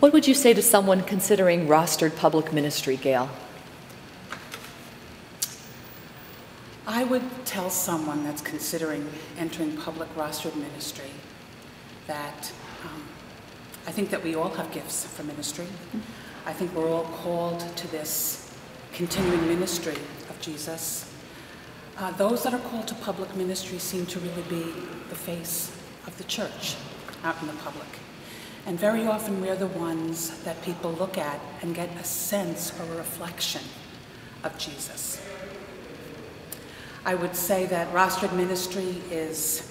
What would you say to someone considering rostered public ministry, Gail? I would tell someone that's considering entering public rostered ministry that I think that we all have gifts for ministry. I think we're all called to this continuing ministry of Jesus. Those that are called to public ministry seem to really be the face of the church out in the public. And very often we're the ones that people look at and get a sense or a reflection of Jesus. I would say that rostered ministry is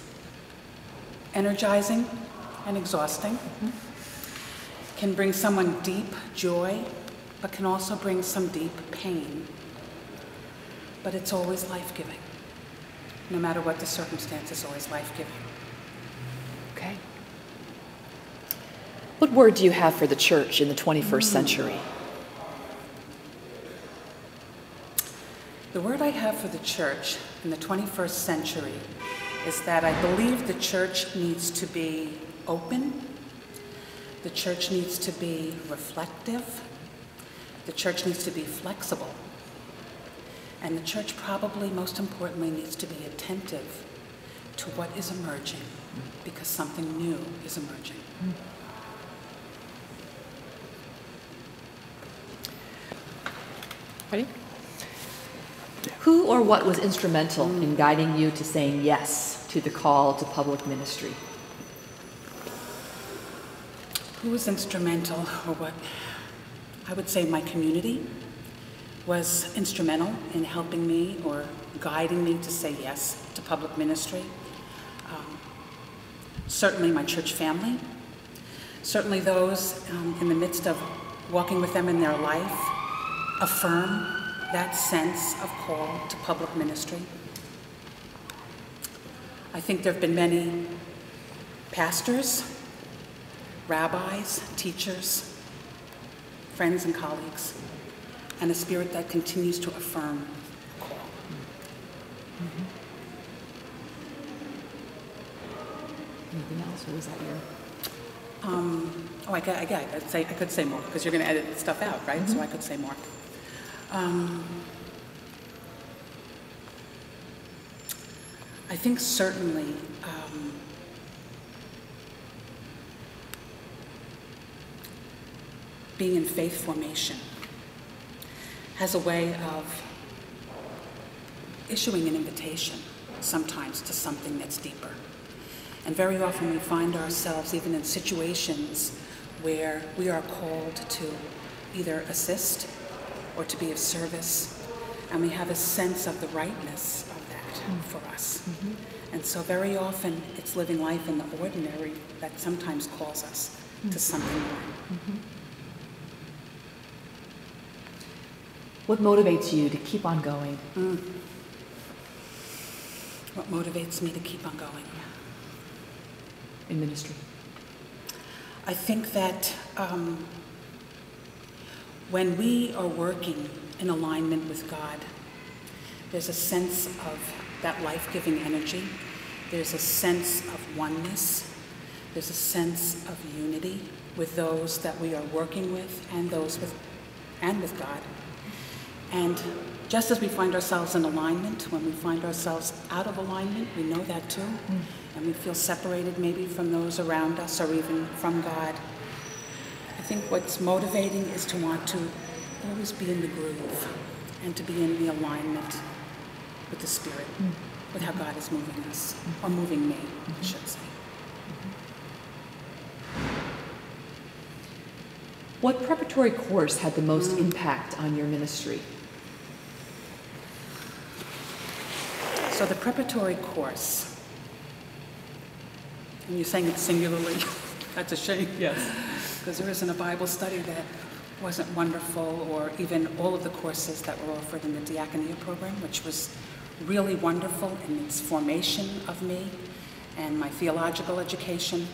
energizing and exhausting. Can bring someone deep joy, but can also bring some deep pain. But it's always life-giving. No matter what the circumstance, it's always life-giving. Okay. What word do you have for the church in the 21st century? The word I have for the church in the 21st century is that I believe the church needs to be open. The church needs to be reflective. The church needs to be flexible. And the church probably, most importantly, needs to be attentive to what is emerging, because something new is emerging. Ready? Who or what was instrumental in guiding you to saying yes to the call to public ministry? Who was instrumental, or what? I would say my community was instrumental in helping me or guiding me to say yes to public ministry. Certainly my church family. Certainly those in the midst of walking with them in their life affirm that sense of call to public ministry. I think there have been many pastors, rabbis, teachers, friends and colleagues, and a spirit that continues to affirm the call. Anything else, or was that your? I could say more, because you're going to edit stuff out, right? So I could say more. I think certainly being in faith formation has a way of issuing an invitation sometimes to something that's deeper. And very often we find ourselves even in situations where we are called to either assist or to be of service, and we have a sense of the rightness of that for us. And so very often it's living life in the ordinary that sometimes calls us to something more. What motivates you to keep on going? What motivates me to keep on going? In ministry? I think that when we are working in alignment with God, there's a sense of that life-giving energy. There's a sense of oneness. There's a sense of unity with those that we are working with and with God. And just as we find ourselves in alignment, when we find ourselves out of alignment, we know that too. And we feel separated maybe from those around us or even from God. I think what's motivating is to want to always be in the groove and to be in the alignment with the Spirit, with how God is moving us, or moving me, I should say. What preparatory course had the most impact on your ministry? So the preparatory course, and you're saying it singularly, that's a shame. Yes. Because there isn't a Bible study that wasn't wonderful, or even all of the courses that were offered in the Diaconia program, which was really wonderful in its formation of me and my theological education.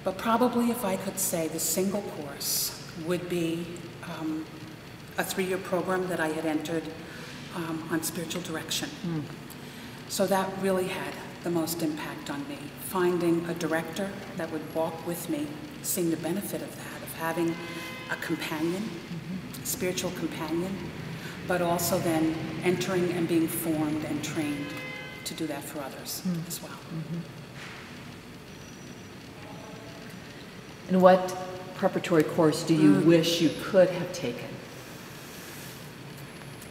But probably if I could say the single course would be a 3-year program that I had entered on spiritual direction. So that really had the most impact on me. Finding a director that would walk with me, seeing the benefit of that, of having a companion, spiritual companion, but also then entering and being formed and trained to do that for others as well. And what preparatory course do you wish you could have taken?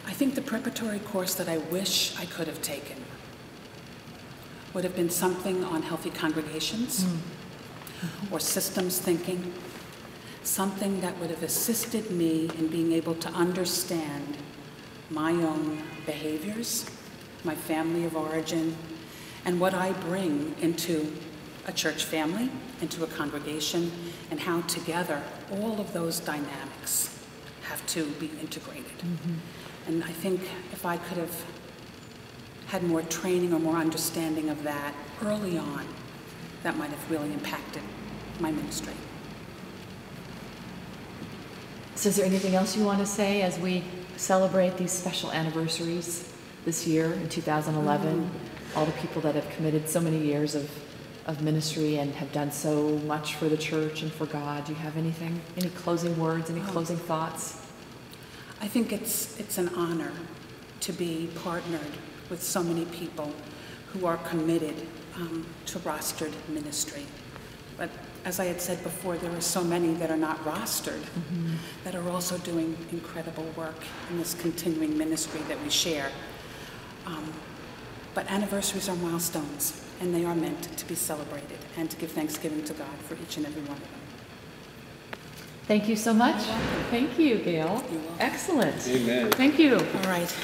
I think the preparatory course that I wish I could have taken would have been something on healthy congregations or systems thinking, something that would have assisted me in being able to understand my own behaviors, my family of origin, and what I bring into a church family, into a congregation, and how together all of those dynamics have to be integrated. And I think if I could have had more training or more understanding of that early on, that might have really impacted my ministry. So is there anything else you want to say as we celebrate these special anniversaries this year in 2011? All the people that have committed so many years of ministry and have done so much for the church and for God. Do you have anything? Any closing words, any closing thoughts? I think it's an honor to be partnered with so many people who are committed to rostered ministry. But as I had said before, there are so many that are not rostered that are also doing incredible work in this continuing ministry that we share. But anniversaries are milestones, and they are meant to be celebrated and to give thanksgiving to God for each and every one of them. Thank you so much. Thank you, Gail. You're welcome. Excellent. Amen. Thank you. All right.